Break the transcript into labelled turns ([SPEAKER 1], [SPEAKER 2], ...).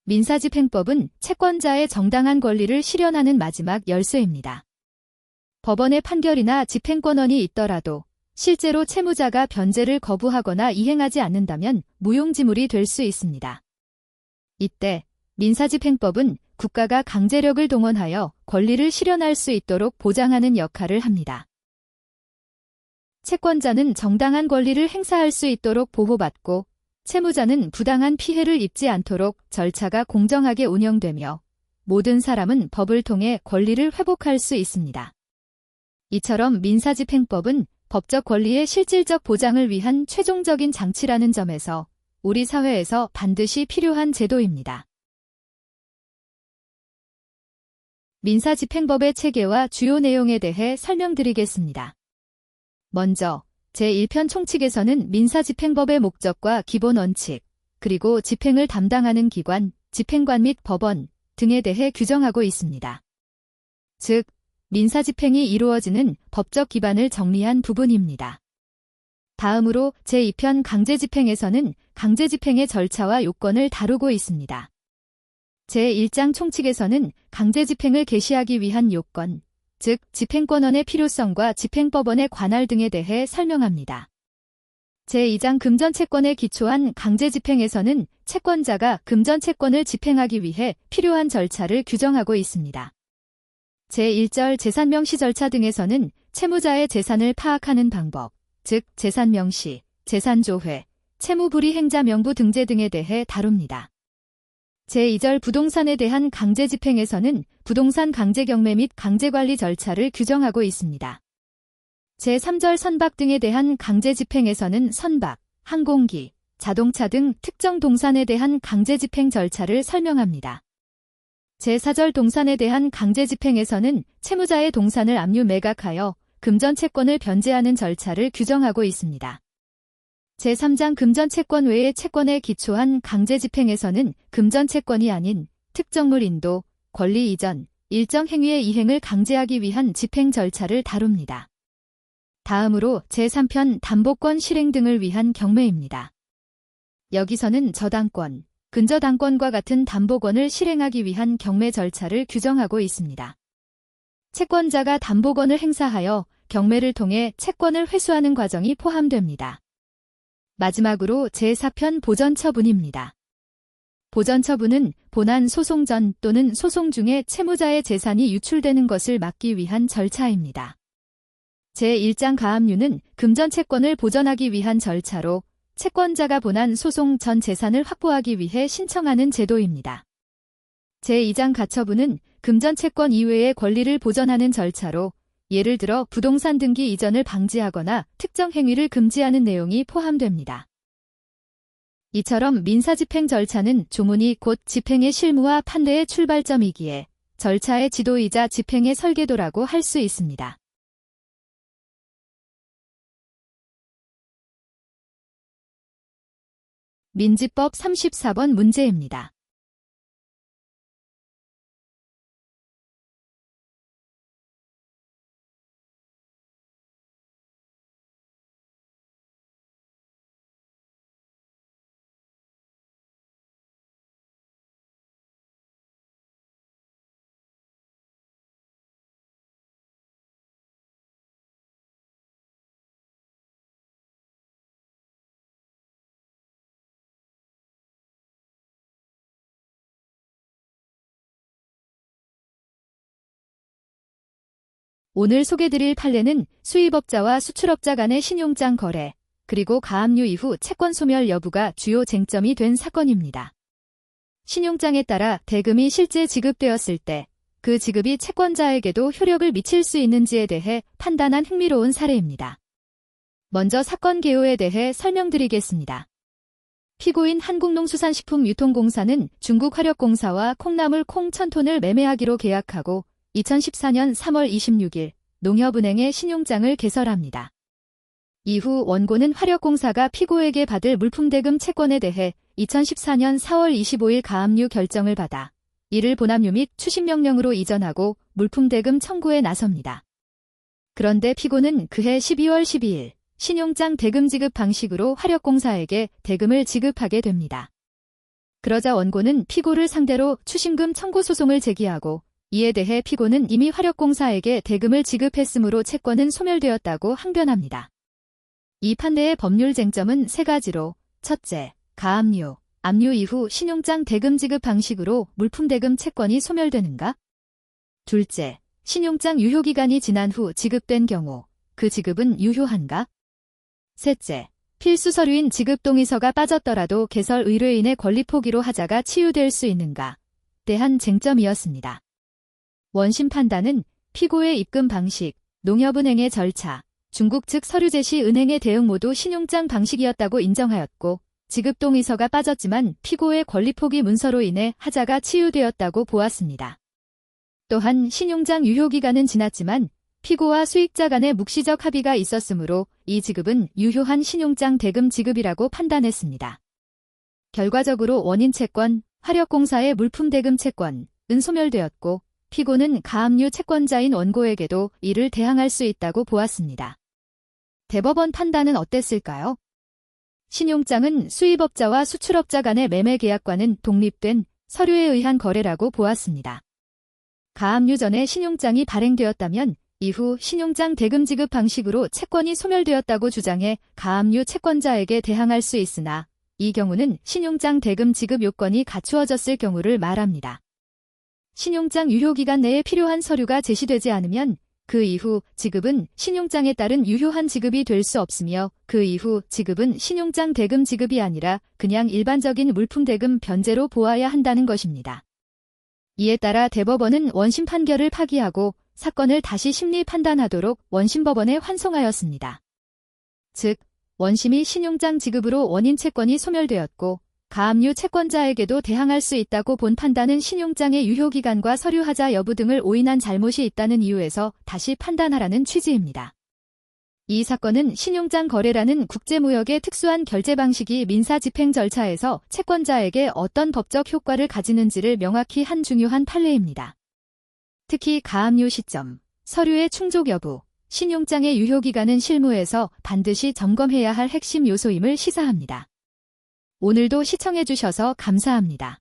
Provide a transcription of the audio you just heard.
[SPEAKER 1] 민사집행법은 채권자의 정당한 권리를 실현하는 마지막 열쇠입니다. 법원의 판결이나 집행권원이 있더라도 실제로 채무자가 변제를 거부하거나 이행하지 않는다면 무용지물이 될 수 있습니다. 이때 민사집행법은 국가가 강제력을 동원하여 권리를 실현할 수 있도록 보장하는 역할을 합니다. 채권자는 정당한 권리를 행사할 수 있도록 보호받고 채무자는 부당한 피해를 입지 않도록 절차가 공정하게 운영되며 모든 사람은 법을 통해 권리를 회복할 수 있습니다. 이처럼 민사집행법은 법적 권리의 실질적 보장을 위한 최종적인 장치라는 점에서 우리 사회에서 반드시 필요한 제도입니다. 민사집행법의 체계와 주요 내용에 대해 설명드리겠습니다. 먼저 제1편 총칙에서는 민사집행법의 목적과 기본 원칙, 그리고 집행을 담당하는 기관, 집행관 및 법원 등에 대해 규정하고 있습니다. 즉, 민사집행이 이루어지는 법적 기반을 정리한 부분입니다. 다음으로 제2편 강제집행에서는 강제집행의 절차와 요건을 다루고 있습니다. 제1장 총칙에서는 강제집행을 개시하기 위한 요건, 즉 집행권원의 필요성과 집행법원의 관할 등에 대해 설명합니다. 제2장 금전채권에 기초한 강제집행에서는 채권자가 금전채권을 집행하기 위해 필요한 절차를 규정하고 있습니다. 제1절 재산명시 절차 등에서는 채무자의 재산을 파악하는 방법, 즉 재산명시, 재산조회, 채무불이행자 명부 등재 등에 대해 다룹니다. 제2절 부동산에 대한 강제집행에서는 부동산 강제경매 및 강제관리 절차를 규정하고 있습니다. 제3절 선박 등에 대한 강제집행에서는 선박, 항공기, 자동차 등 특정 동산에 대한 강제집행 절차를 설명합니다. 제4절 동산에 대한 강제집행에서는 채무자의 동산을 압류 매각하여 금전채권을 변제하는 절차를 규정하고 있습니다. 제3장 금전채권 외의 채권에 기초한 강제집행에서는 금전채권이 아닌 특정물 인도, 권리 이전, 일정 행위의 이행을 강제하기 위한 집행 절차를 다룹니다. 다음으로 제3편 담보권 실행 등을 위한 경매입니다. 여기서는 저당권, 근저당권과 같은 담보권을 실행하기 위한 경매 절차를 규정하고 있습니다. 채권자가 담보권을 행사하여 경매를 통해 채권을 회수하는 과정이 포함됩니다. 마지막으로 제4편 보전처분입니다. 보전처분은 본안 소송 전 또는 소송 중에 채무자의 재산이 유출되는 것을 막기 위한 절차입니다. 제1장 가압류는 금전채권을 보전하기 위한 절차로 채권자가 본안 소송 전 재산을 확보하기 위해 신청하는 제도입니다. 제2장 가처분은 금전채권 이외의 권리를 보전하는 절차로 예를 들어 부동산 등기 이전을 방지하거나 특정 행위를 금지하는 내용이 포함됩니다. 이처럼 민사집행 절차는 조문이 곧 집행의 실무와 판례의 출발점이기에 절차의 지도이자 집행의 설계도라고 할 수 있습니다. 민지법 34번 문제입니다. 오늘 소개드릴 판례는 수입업자와 수출업자 간의 신용장 거래, 그리고 가압류 이후 채권 소멸 여부가 주요 쟁점이 된 사건입니다. 신용장에 따라 대금이 실제 지급되었을 때 그 지급이 채권자에게도 효력을 미칠 수 있는지에 대해 판단한 흥미로운 사례입니다. 먼저 사건 개요에 대해 설명드리겠습니다. 피고인 한국농수산식품유통공사는 중국화력공사와 콩나물 콩 1000톤을 매매하기로 계약하고 2014년 3월 26일 농협은행에 신용장을 개설합니다. 이후 원고는 화력공사가 피고에게 받을 물품대금 채권에 대해 2014년 4월 25일 가압류 결정을 받아 이를 본압류 및 추심명령으로 이전하고 물품대금 청구에 나섭니다. 그런데 피고는 그해 12월 12일 신용장 대금 지급 방식으로 화력공사에게 대금을 지급하게 됩니다. 그러자 원고는 피고를 상대로 추심금 청구 소송을 제기하고 이에 대해 피고는 이미 화력공사에게 대금을 지급했으므로 채권은 소멸되었다고 항변합니다. 이 판례의 법률 쟁점은 세 가지로 첫째, 가압류, 압류 이후 신용장 대금 지급 방식으로 물품 대금 채권이 소멸되는가? 둘째, 신용장 유효기간이 지난 후 지급된 경우 그 지급은 유효한가? 셋째, 필수 서류인 지급 동의서가 빠졌더라도 개설 의뢰인의 권리 포기로 하자가 치유될 수 있는가? 대한 쟁점이었습니다. 원심 판단은 피고의 입금 방식, 농협은행의 절차, 중국 측 서류 제시 은행의 대응 모두 신용장 방식이었다고 인정하였고 지급 동의서가 빠졌지만 피고의 권리 포기 문서로 인해 하자가 치유되었다고 보았습니다. 또한 신용장 유효기간은 지났지만 피고와 수익자 간의 묵시적 합의가 있었으므로 이 지급은 유효한 신용장 대금 지급이라고 판단했습니다. 결과적으로 원인 채권, 화력공사의 물품 대금 채권은 소멸되었고 피고는 가압류 채권자인 원고에게도 이를 대항할 수 있다고 보았습니다. 대법원 판단은 어땠을까요? 신용장은 수입업자와 수출업자 간의 매매 계약과는 독립된 서류에 의한 거래라고 보았습니다. 가압류 전에 신용장이 발행되었다면 이후 신용장 대금 지급 방식으로 채권이 소멸되었다고 주장해 가압류 채권자에게 대항할 수 있으나 이 경우는 신용장 대금 지급 요건이 갖추어졌을 경우를 말합니다. 신용장 유효기간 내에 필요한 서류가 제시되지 않으면 그 이후 지급은 신용장에 따른 유효한 지급이 될 수 없으며 그 이후 지급은 신용장 대금 지급이 아니라 그냥 일반적인 물품 대금 변제로 보아야 한다는 것입니다. 이에 따라 대법원은 원심 판결을 파기하고 사건을 다시 심리 판단하도록 원심법원에 환송하였습니다. 즉, 원심이 신용장 지급으로 원인 채권이 소멸되었고 가압류 채권자에게도 대항할 수 있다고 본 판단은 신용장의 유효기간과 서류하자 여부 등을 오인한 잘못이 있다는 이유에서 다시 판단하라는 취지입니다. 이 사건은 신용장 거래라는 국제무역의 특수한 결제 방식이 민사집행 절차에서 채권자에게 어떤 법적 효과를 가지는지를 명확히 한 중요한 판례입니다. 특히 가압류 시점, 서류의 충족 여부, 신용장의 유효기간은 실무에서 반드시 점검해야 할 핵심 요소임을 시사합니다. 오늘도 시청해주셔서 감사합니다.